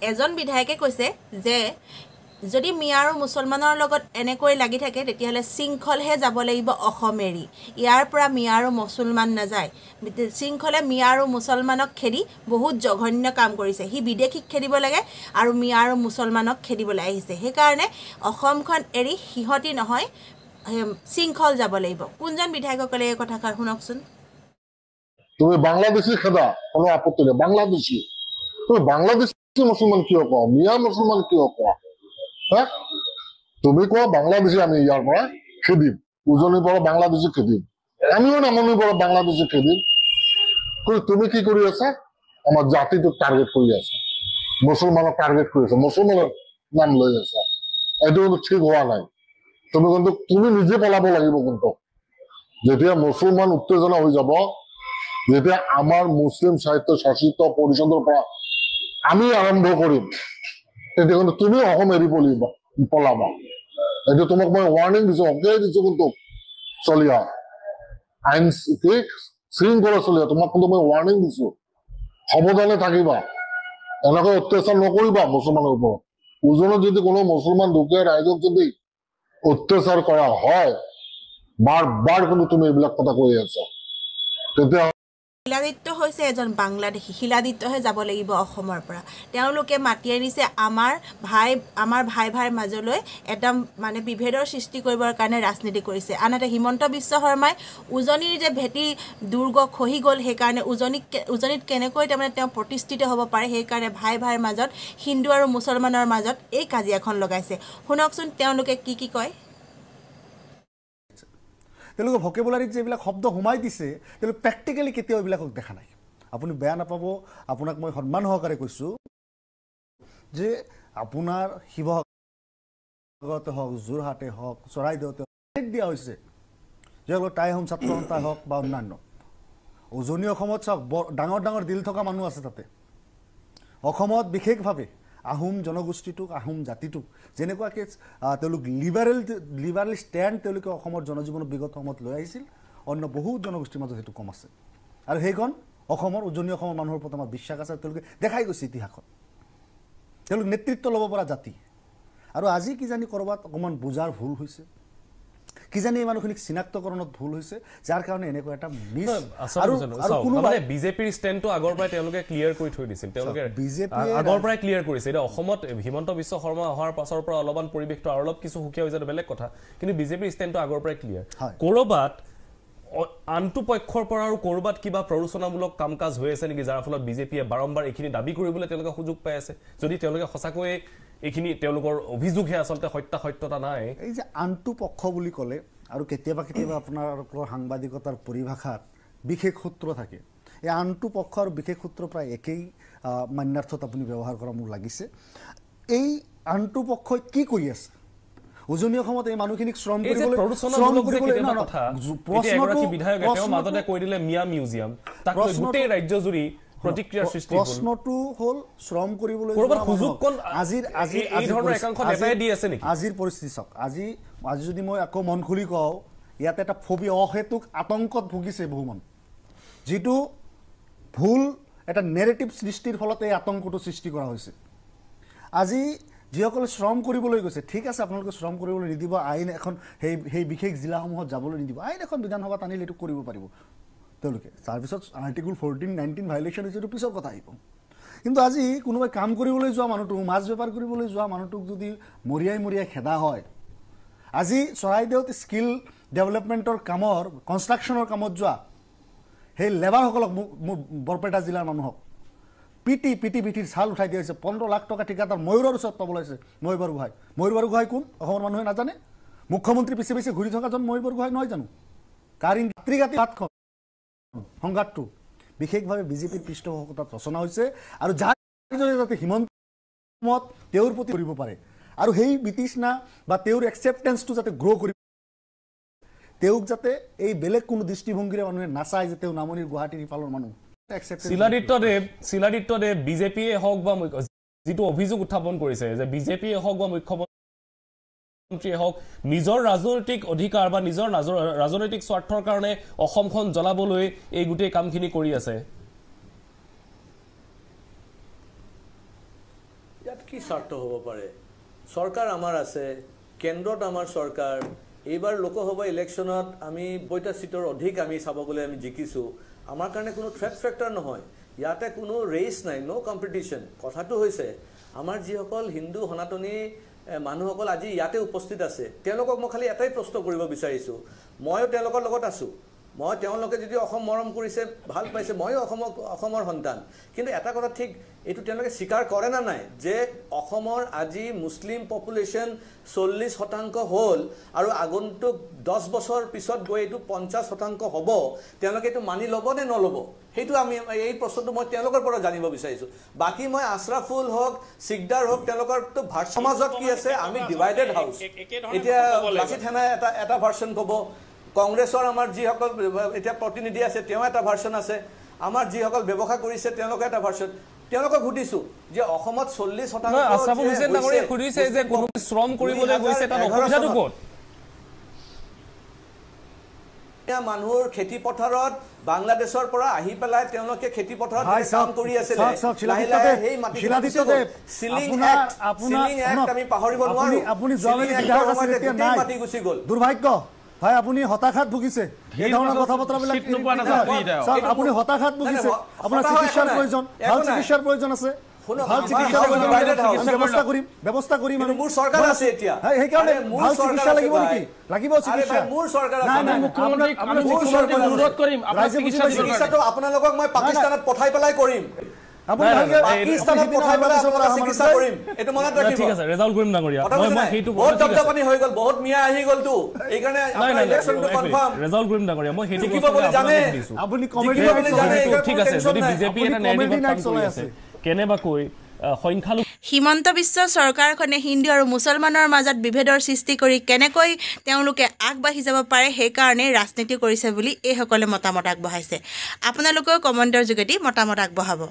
এজন বিধায়কে কৈছে যে যদি মিয়া আৰু মুছলমানৰ লগত এনেকৈ লাগি থাকে তেতিয়াহ'লে শৃংখলহে যাব লাগিব অসম এৰি ইয়াৰ পৰা মিয়া আৰু মুছলমান নাযায় শৃংখলে মিয়া আৰু মুছলমানক খেদি বহুত জঘন্য কাম কৰিছে সি বিদেশীক খেদিব লাগে আৰু মিয়া আৰু মুছলমানক খেদিবলৈ আহিছে সেইকাৰণে অসমখন এৰি সিহঁতি নহয় শৃংখল যাব লাগিব কোনজন বিধায়কসকলে এই কথাষাৰ শুনকচোন তুমি বাংলাদেশি খেদা কোনো আপত্তি নেই বাংলাদেশি তুমি বাংলাদেশি মুসলমান কিয় কোৱা মিয়া মুসলমান কিয় কোৱা হ্যাঁ তুমি কোৱা বাংলাদেশি আমি ইয়াৰ পৰা খেদিম উজনিৰ পৰা বাংলাদেশি খেদিম আমিও নামনিৰ পৰা বাংলাদেশি খেদিম তুমি কি কৰি আছা আমাৰ জাতিটোক টাৰ্গেট কৰি আছা মুছলমানক টাৰ্গেট কৰি আছা মুছলমানৰ নাম লৈ আছা এইটো কিন্তু ঠিক হোৱা নাই তুমি কিন্তু তুমি নিজে পলাব লাগিব কিন্তু যেতিয়া মুছলমান উত্তেজনা হৈ যাব যেতিয়া আমাৰ মুছলিম সাহিত্য শাসিত পৰিষদৰ পৰা আমি আৰম্ভ কৰিম তেতিয়া কিন্তু তুমি অসম এৰি পলাবা এইটো তোমাক মই ৱাৰ্ণিং দিছো অকেই দিছো কিন্তু চলিয়া আইন শৃংখলা চলিয়া তোমাক কিন্তু মই ৱাৰ্ণিং দিছো সাৱধানে থাকিবা এনেকৈ অত্যাচাৰ নকৰিবা মুছলমানৰ ওপৰত উজনত যদি কোনো মুছলমান দুখীয়া ৰাইজক যদি অত্যাচাৰ কৰা হয় বাৰ বাৰ কিন্তু তুমি এইবিলাক কথা কৈ আছা তেতিয়া শিলাদিত্য হৈছে এজন বাংলাদেশী শিলাদিত্যহে যাব লাগিব অসমৰ পৰা তেওঁলোকে মাতি আনিছে আমাৰ ভাইৰ মাজলৈ এটা মানে বিভেদৰ সৃষ্টি কৰিবৰ কাৰণে ৰাজনীতি কৰিছে আনহাতে হিমন্ত বিশ্ব শৰ্মাই উজনিৰ যে ভেটি দুৰ্গ খহি গ'ল সেইকাৰণে উজনিত কেনেকৈ তাৰমানে তেওঁ প্ৰতিষ্ঠিত হ'ব পাৰে সেইকাৰণে ভাইৰ মাজত হিন্দু আৰু মুছলমানৰ মাজত এই কাজিয়াখন লগাইছে শুনকচোন তেওঁলোকে কি কয় তেওঁলোকে ভকেবুলাৰীত যিবিলাক শব্দ সোমাই দিছে তেওঁলোকে প্ৰেক্টিকেলি কেতিয়াও এইবিলাকক দেখা নাই আপুনি বেয়া নাপাব আপোনাক মই সন্মান সহকাৰে কৈছোঁ যে আপোনাৰ শিৱসাগৰতে হওক যোৰহাটে হওক চৰাইদেউতে দিয়া হৈছে যিসকল টাই আহোম ছাত্ৰ সন্থা হওক বা অন্যান্য উজনি অসমত চাওক ডাঙৰ ডাঙৰ দিল থকা মানুহ আছে তাতে অসমত বিশেষভাৱে আহোম জনগোষ্ঠীটোক আহোম জাতিটোক যেনেকুৱাকৈ তেওঁলোক লিবাৰেল ষ্টেণ্ড তেওঁলোকে অসমৰ জনজীৱনত বিগত সময়ত লৈ আহিছিল অন্য বহুত জনগোষ্ঠীৰ মাজত সেইটো কম আছে আৰু সেইখন অসমৰ উজনি অসমৰ মানুহৰ ওপৰত আমাৰ বিশ্বাস আছে তেওঁলোকে দেখাই গৈছে ইতিহাসত তেওঁলোক নেতৃত্ব ল'ব পৰা জাতি আৰু আজি কিজানি ক'ৰবাত অকণমান বুজাৰ ভুল হৈছে কিজানি এই মানুহখিনিক চিনাক্তকৰণত ভুল হৈছে যাৰ কাৰণে এনেকুৱা এটা মিছ আৰু মানে বিজেপিৰ ষ্টেণ্ডটো আগৰ পৰাই তেওঁলোকে ক্লিয়াৰ কৰি থৈ দিছিল তেওঁলোকে আগৰ পৰাই ক্লিয়াৰ কৰিছে এতিয়া অসমত হিমন্ত বিশ্ব শৰ্মা অহাৰ পাছৰ পৰা অলপমান পৰিৱেশটো আৰু অলপ কিছু সুকীয়া হৈ যায় বেলেগ কথা কিন্তু বিজেপিৰ ষ্টেণ্ডটো আগৰ পৰাই ক্লিয়াৰ ক'ৰবাত আনটো পক্ষৰ পৰা আৰু ক'ৰবাত কিবা প্ৰৰোচনামূলক কাম কাজ হৈ আছে নেকি যাৰ ফলত বিজেপিয়ে বাৰম্বাৰ এইখিনি দাবী কৰিবলৈ তেওঁলোকে সুযোগ পাই আছে যদি তেওঁলোকে সঁচাকৈয়ে এইখিনি তেওঁলোকৰ অভিযোগহে আচলতে সত্যতা নাই এই যে আনটো পক্ষ বুলি ক'লে আৰু কেতিয়াবা আপোনালোকৰ সাংবাদিকতাৰ পৰিভাষাত বিশেষ সূত্ৰ থাকে এই আনটো পক্ষ আৰু বিশেষ সূত্ৰ প্ৰায় একেই মান্যাৰ্থত আপুনি ব্যৱহাৰ কৰা মোৰ লাগিছে এই আনটো পক্ষই কি কৰি আছে উজনি অসমত এই মানুহখিনিক শ্ৰম কৰিবলৈ মাজতে কৈ দিলে মিয়া মিউজিয়াম তাক গোটেই ৰাজ্য জুৰি প্ৰতিক্ৰিয়াৰ সৃষ্টি হ'ল প্ৰশ্নটো হ'ল শ্ৰম কৰিবলৈ আজিৰ পৰিস্থিতি চাওক আজি যদি মই আকৌ মন খুলি কওঁ ইয়াতে এটা ফবিয়া অহেতুক আতংকত ভুগিছে বহু মানুহ যিটো ভুল এটা নেৰেটিভ সৃষ্টিৰ ফলত এই আতংকটো সৃষ্টি কৰা হৈছে আজি যিসকলে শ্ৰম কৰিবলৈ গৈছে ঠিক আছে আপোনালোকে শ্ৰম কৰিবলৈ নিদিব আইন এখন সেই বিশেষ জিলাসমূহত যাবলৈ নিদিব আইন এখন বিধানসভাত আনিলে এইটো কৰিব পাৰিব তেওঁলোকে তাৰপিছত আৰ্টিকল 14-19 ভাইলেশ্যন হৈছে এইটো পিছৰ কথা আহিব কিন্তু আজি কোনোবাই কাম কৰিবলৈ যোৱা মানুহটোক মাছ বেপাৰ কৰিবলৈ যোৱা মানুহটোক যদি মৰিয়াই খেদা হয় আজি চৰাইদেউত স্কিল ডেভেলপমেণ্টৰ কামৰ কনষ্ট্ৰাকশ্যনৰ কামত যোৱা সেই লেবাৰসকলক বৰপেটা জিলাৰ মানুহক পিটিৰ চাল উঠাই দিয়া হৈছে 15 লাখ টকা ঠিকাদাৰ ময়ূৰৰ ওচৰত পাবলৈ হৈছে ময়ূৰ বৰগোহাঁই কোন অসমৰ মানুহে নাজানে মুখ্যমন্ত্ৰী পিছে ঘূৰি থকাজন ময়ূৰ বৰগোহাঁই নহয় জানো কাৰিন ৰাতি ভাতখন সংঘাতটো বিশেষভাৱে বিজেপিৰ পৃষ্ঠপোষকতাত ৰচনা হৈছে আৰু যাৰ যাতে হিমন্ত তেওঁৰ প্ৰতি কৰিব পাৰে আৰু সেই বিতৃষ্ণা বা তেওঁৰ একচেপ্টেন্সটো যাতে গ্ৰ' কৰিব তেওঁক যাতে এই বেলেগ কোনো দৃষ্টিভংগীৰে মানুহে নাচায় যে তেওঁ নামনিৰ গুৱাহাটীৰ ইফালৰ মানুহ শিলাদিত্যদেৱ বিজেপিয়ে হওক বা যিটো অভিযোগ উত্থাপন কৰিছে যে বিজেপিয়ে হওক বা মুখ্যমন্ত্ৰীয়ে হওক নিজৰ ৰাজনৈতিক অধিকাৰ বা নিজৰ ৰাজনৈতিক স্বাৰ্থৰ কাৰণে অসমখন জ্বলাবলৈ এই গোটেই কামখিনি কৰি আছে কি স্বাৰ্থ হ'ব পাৰে চৰকাৰ আমাৰ আছে কেন্দ্ৰত আমাৰ চৰকাৰ এইবাৰ লোকসভা ইলেকশ্যনত আমি 50 সিটৰ অধিক আমি চাব গ'লে আমি জিকিছো আমাৰ কাৰণে কোনো থ্ৰেট ফেক্টৰ নহয় ইয়াতে কোনো ৰেচ নাই নো কম্পিটিশ্যন কথাটো হৈছে আমাৰ যিসকল হিন্দু সনাতনী মানুহসকল আজি ইয়াতে উপস্থিত আছে তেওঁলোকক মই খালি এটাই প্ৰশ্ন কৰিব বিচাৰিছো মইও তেওঁলোকৰ লগত আছো মই তেওঁলোকে যদি অসম মৰম কৰিছে ভাল পাইছে মইও অসমৰ সন্তান কিন্তু এটা কথা ঠিক এটো তেওঁলোকে স্বীকাৰ কৰে না নাই যে অসমৰ আজি মুছলিম পপুলেশ্যন 40% হ'ল আৰু আগন্তুক 10 বছৰ পিছত গৈ এটো 50% হ'ব তেওঁলোকে এটো মানি ল'ব নে নল'ব হেতু আমি এই প্ৰশ্নটো মই তেওঁলোকৰ পৰা জানিব বিচাৰিছো বাকি মই আশৰাফুল হক সিকদাৰ হক তেওঁলোকৰ তো ভাষা সমাজত কি আছে আমি ডিভাইডেড হাউস এতিয়া লাচিত থানা এটা ভাৰ্সন ক'ব কংগ্ৰেছৰ আমাৰ যিসকল এতিয়া প্ৰতিনিধি আছে তেওঁ এটা ভাৰ্সন আছে আমাৰ যিসকল ব্যৱসায় কৰিছে তেওঁলোকে এটা ভাৰ্সন তেওঁলোকক সুধিছো যে অসমত 40% আশৰাফুল হুছেইন ডাঙৰীয়া সুধিছে যে কোনো শ্ৰম কৰিবলৈ গৈছে তাত অসুবিধাটো ক'ত মানুহৰ খেতি পথাৰত বাংলাদেশৰ পৰা আহি পেলাই তেওঁলোকে খেতি পথাৰত কাম কৰি আছে সেই মাটি সিলিং এক্ট আমি পাহৰিব নোৱাৰো আপুনি জমেলি বিধায়ক আছিল এতিয়া নাই মাটি গুচি গ'ল দুৰ্ভাগ্য ভাই আপুনি হতাশাত ভুগিছে এই ধৰণৰ কথা বতৰাবিলাক আপুনি হতাশাত ভুগিছে আপোনাৰ চিকিৎসাৰ প্ৰয়োজন ভাল চিকিৎসাৰ প্ৰয়োজন আছে ভাল চিকিৎসা ব্যৱস্থা কৰিম মোৰ চৰকাৰ আছে এতিয়া সেইকাৰণে ভাল চিকিৎসা লাগিব নেকি লাগিব চিকিৎসা মোৰ চৰকাৰ আছে নাই নাই মুখ্যমন্ত্ৰী অনুৰোধ কৰিম চিকিৎসাটো আপোনালোকক মই পাকিস্তানত পঠাই পেলাই কৰিম আপুনি পাকিস্তানত পঠাই পেলাই আপোনালোকক চিকিৎসা কৰিম এটো মনত ৰাখিব ঠিক আছে ৰেজাল্ট কৰিম ডাঙৰীয়া মই হেতু বহুত দবদবানি হৈ গ'ল বহুত মিয়া আহি গ'ল তো এই কাৰণে আপোনাৰ ইলেকশনটো কনফাৰ্ম ৰেজাল্ট কৰিম ডাঙৰীয়া মই হেতু কি বলে জানে আপুনি কমেডি জানে ঠিক আছে যদি বিজেপি এটা নেৰেটিভ কাম কৰি আছে কেনেবা কৈ সংখ্যালঘু হিমন্ত বিশ্ব চৰকাৰখনে হিন্দু আৰু মুছলমানৰ মাজত বিভেদৰ সৃষ্টি কৰি কেনেকৈ তেওঁলোকে আগবাঢ়ি যাব পাৰে সেইকাৰণে ৰাজনীতি কৰিছে বুলি এইসকলে মতামত আগবঢ়াইছে আপোনালোকেও কমেণ্টৰ যোগেদি মতামত আগবঢ়াব